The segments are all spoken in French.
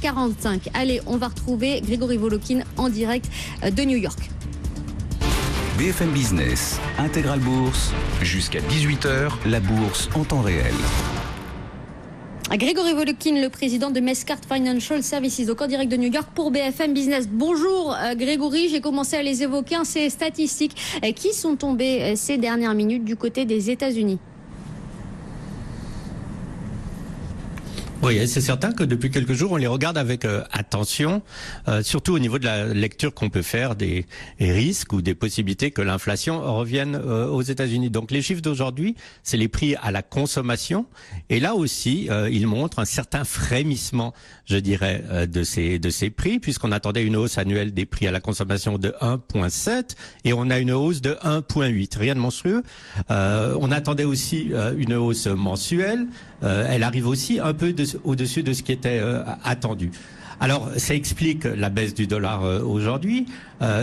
7h45. Allez, on va retrouver Grégory Volokin en direct de New York. BFM Business, Intégral Bourse, jusqu'à 18h, la bourse en temps réel. Grégory Volokin, le président de Mescart Financial Services, donc en direct de New York pour BFM Business. Bonjour Grégory, j'ai commencé à les évoquer, ces statistiques qui sont tombées ces dernières minutes du côté des États-Unis. Oui, c'est certain que depuis quelques jours, on les regarde avec attention, surtout au niveau de la lecture qu'on peut faire des risques ou des possibilités que l'inflation revienne aux États-Unis. Donc les chiffres d'aujourd'hui, c'est les prix à la consommation. Et là aussi, ils montrent un certain frémissement, je dirais, de ces prix, puisqu'on attendait une hausse annuelle des prix à la consommation de 1,7 et on a une hausse de 1,8. Rien de monstrueux. On attendait aussi une hausse mensuelle. Elle arrive aussi un peu au-dessus de ce qui était attendu. Alors, ça explique la baisse du dollar aujourd'hui.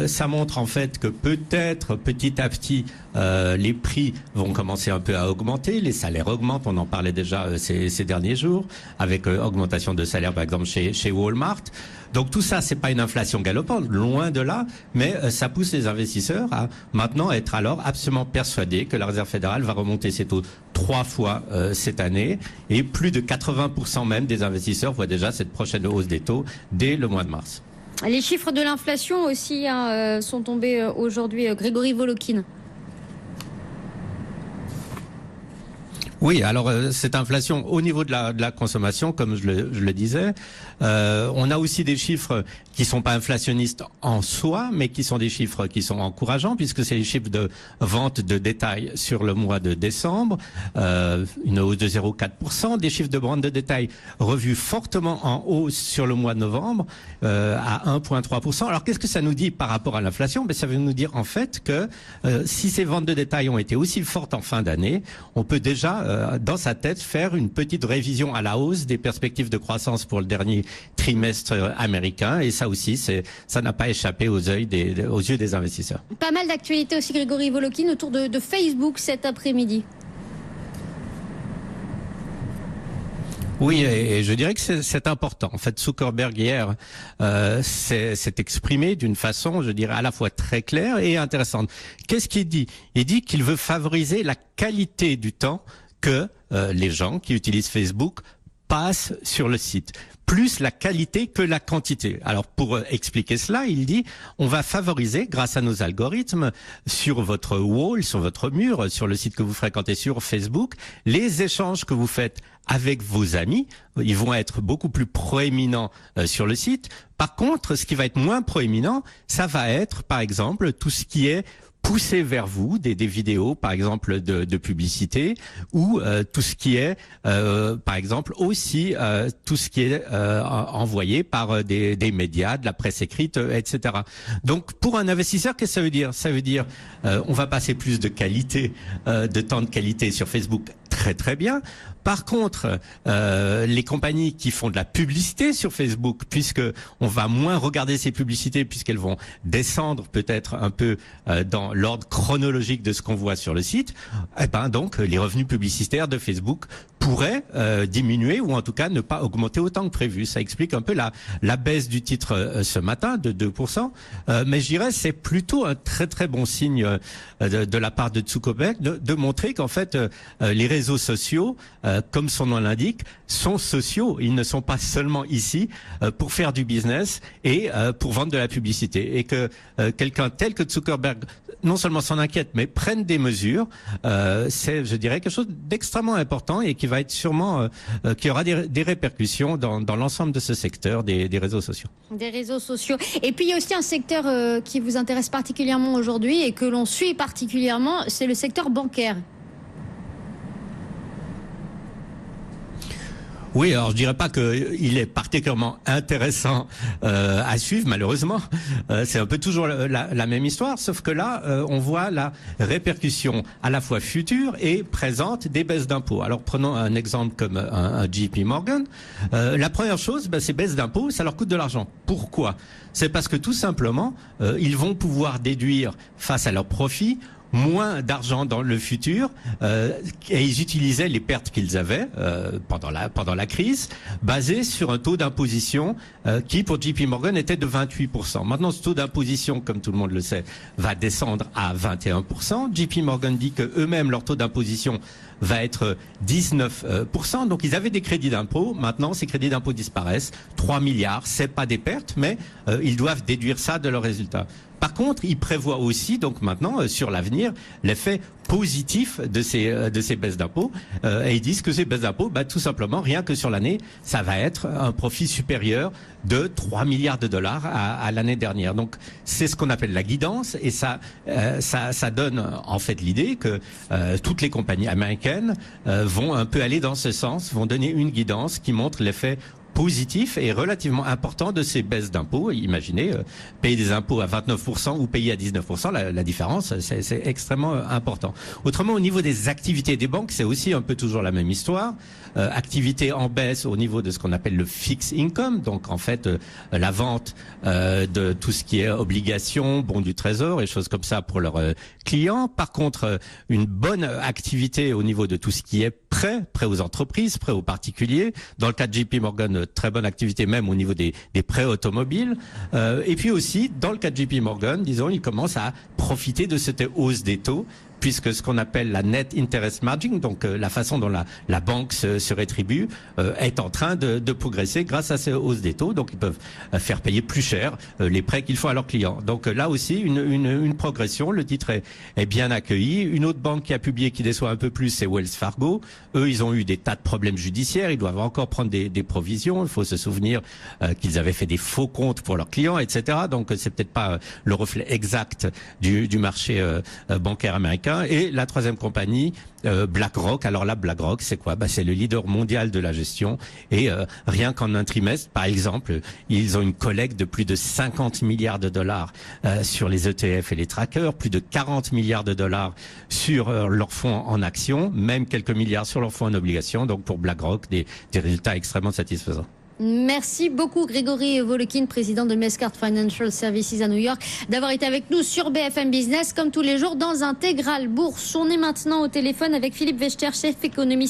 Ça montre en fait que peut-être petit à petit, les prix vont commencer un peu à augmenter. Les salaires augmentent, on en parlait déjà ces derniers jours, avec augmentation de salaire par exemple chez Walmart. Donc tout ça, c'est pas une inflation galopante, loin de là, mais ça pousse les investisseurs à maintenant être alors absolument persuadés que la Réserve fédérale va remonter ses taux 3 fois cette année, et plus de 80% même des investisseurs voient déjà cette prochaine hausse des taux dès le mois de mars. Les chiffres de l'inflation aussi sont tombés aujourd'hui. Grégory Volokin. Oui, alors cette inflation au niveau de la consommation, comme je le disais, on a aussi des chiffres qui sont pas inflationnistes en soi, mais qui sont des chiffres qui sont encourageants, puisque c'est les chiffres de vente de détail sur le mois de décembre, une hausse de 0,4%, des chiffres de vente de détail revus fortement en hausse sur le mois de novembre, à 1,3%. Alors qu'est-ce que ça nous dit par rapport à l'inflation? Ça veut nous dire en fait que si ces ventes de détail ont été aussi fortes en fin d'année, on peut déjà dans sa tête faire une petite révision à la hausse des perspectives de croissance pour le dernier trimestre américain, et ça aussi, ça n'a pas échappé aux yeux des investisseurs. Pas mal d'actualités aussi, Grégory Volokin, autour de Facebook cet après-midi. Oui, et je dirais que c'est important. En fait, Zuckerberg hier s'est exprimé d'une façon, je dirais, à la fois très claire et intéressante. Qu'est-ce qu'il dit? Il dit qu'il veut favoriser la qualité du temps que les gens qui utilisent Facebook passent sur le site, plus la qualité que la quantité. Alors pour expliquer cela, il dit on va favoriser grâce à nos algorithmes sur votre wall, sur votre mur, sur le site que vous fréquentez sur Facebook, les échanges que vous faites avec vos amis, ils vont être beaucoup plus proéminents sur le site. Par contre, ce qui va être moins proéminent, ça va être par exemple tout ce qui est pousser vers vous des vidéos, par exemple, de publicité, ou tout ce qui est, par exemple, aussi tout ce qui est envoyé par des médias, de la presse écrite, etc. Donc, pour un investisseur, qu'est-ce que ça veut dire? Ça veut dire on va passer plus de qualité, de temps de qualité sur Facebook, très très bien. Par contre, les compagnies qui font de la publicité sur Facebook, puisque on va moins regarder ces publicités, puisqu'elles vont descendre peut-être un peu dans l'ordre chronologique de ce qu'on voit sur le site, eh ben donc les revenus publicitaires de Facebook pourraient diminuer, ou en tout cas ne pas augmenter autant que prévu. Ça explique un peu la baisse du titre ce matin de 2%, mais je dirais c'est plutôt un très très bon signe de la part de Zuckerberg de montrer qu'en fait les réseaux sociaux, comme son nom l'indique, sont sociaux. Ils ne sont pas seulement ici pour faire du business et pour vendre de la publicité. Et que quelqu'un tel que Zuckerberg non seulement s'en inquiète, mais prenne des mesures, c'est, je dirais, quelque chose d'extrêmement important et qui va être sûrement, qui aura des répercussions dans l'ensemble de ce secteur des réseaux sociaux. Des réseaux sociaux. Et puis il y a aussi un secteur qui vous intéresse particulièrement aujourd'hui et que l'on suit particulièrement, c'est le secteur bancaire. Oui, alors je dirais pas qu'il est particulièrement intéressant à suivre, malheureusement. C'est un peu toujours la même histoire, sauf que là, on voit la répercussion à la fois future et présente des baisses d'impôts. Alors prenons un exemple comme un JP Morgan. La première chose, ces baisses d'impôts, ça leur coûte de l'argent. Pourquoi? C'est parce que tout simplement, ils vont pouvoir déduire face à leurs profits moins d'argent dans le futur et ils utilisaient les pertes qu'ils avaient pendant la crise, basées sur un taux d'imposition qui, pour JP Morgan, était de 28%. Maintenant, ce taux d'imposition, comme tout le monde le sait, va descendre à 21%. JP Morgan dit que eux-mêmes, leur taux d'imposition va être 19%. Donc, ils avaient des crédits d'impôt. Maintenant, ces crédits d'impôt disparaissent. 3 milliards, c'est pas des pertes, mais ils doivent déduire ça de leurs résultats. Par contre, ils prévoient aussi, donc maintenant, sur l'avenir, l'effet positif de ces baisses d'impôts. Et ils disent que ces baisses d'impôts, tout simplement, rien que sur l'année, ça va être un profit supérieur de 3 milliards de dollars à l'année dernière. Donc, c'est ce qu'on appelle la guidance. Et ça donne, en fait, l'idée que toutes les compagnies américaines vont un peu aller dans ce sens, vont donner une guidance qui montre l'effet positif et relativement important de ces baisses d'impôts. Imaginez, payer des impôts à 29% ou payer à 19%, la différence, c'est extrêmement important. Autrement, au niveau des activités des banques, c'est aussi un peu toujours la même histoire. Activité en baisse au niveau de ce qu'on appelle le fixed income, donc en fait la vente de tout ce qui est obligations, bons du trésor et choses comme ça pour leurs clients. Par contre, une bonne activité au niveau de tout ce qui est prêt aux entreprises, prêt aux particuliers. Dans le cas de JP Morgan, très bonne activité même au niveau des prêts automobiles. Et puis aussi, dans le cas de JP Morgan, disons, il commence à profiter de cette hausse des taux, puisque ce qu'on appelle la net interest margin, donc la façon dont la banque se rétribue, est en train de progresser grâce à ces hausses des taux. Donc ils peuvent faire payer plus cher les prêts qu'ils font à leurs clients. Donc là aussi, une progression. Le titre est bien accueilli. Une autre banque qui a publié, qui déçoit un peu plus, c'est Wells Fargo. Eux, ils ont eu des tas de problèmes judiciaires. Ils doivent encore prendre des provisions. Il faut se souvenir qu'ils avaient fait des faux comptes pour leurs clients, etc. Donc c'est peut-être pas le reflet exact du marché bancaire américain. Et la troisième compagnie, BlackRock. Alors là, BlackRock, c'est quoi? C'est le leader mondial de la gestion. Et rien qu'en un trimestre, par exemple, ils ont une collecte de plus de 50 milliards de dollars sur les ETF et les trackers, plus de 40 milliards de dollars sur leurs fonds en actions, même quelques milliards sur leurs fonds en obligations. Donc pour BlackRock, des résultats extrêmement satisfaisants. Merci beaucoup Grégory Volokin, président de Mescart Financial Services à New York, d'avoir été avec nous sur BFM Business, comme tous les jours, dans Intégral Bourse. On est maintenant au téléphone avec Philippe Wechter, chef économiste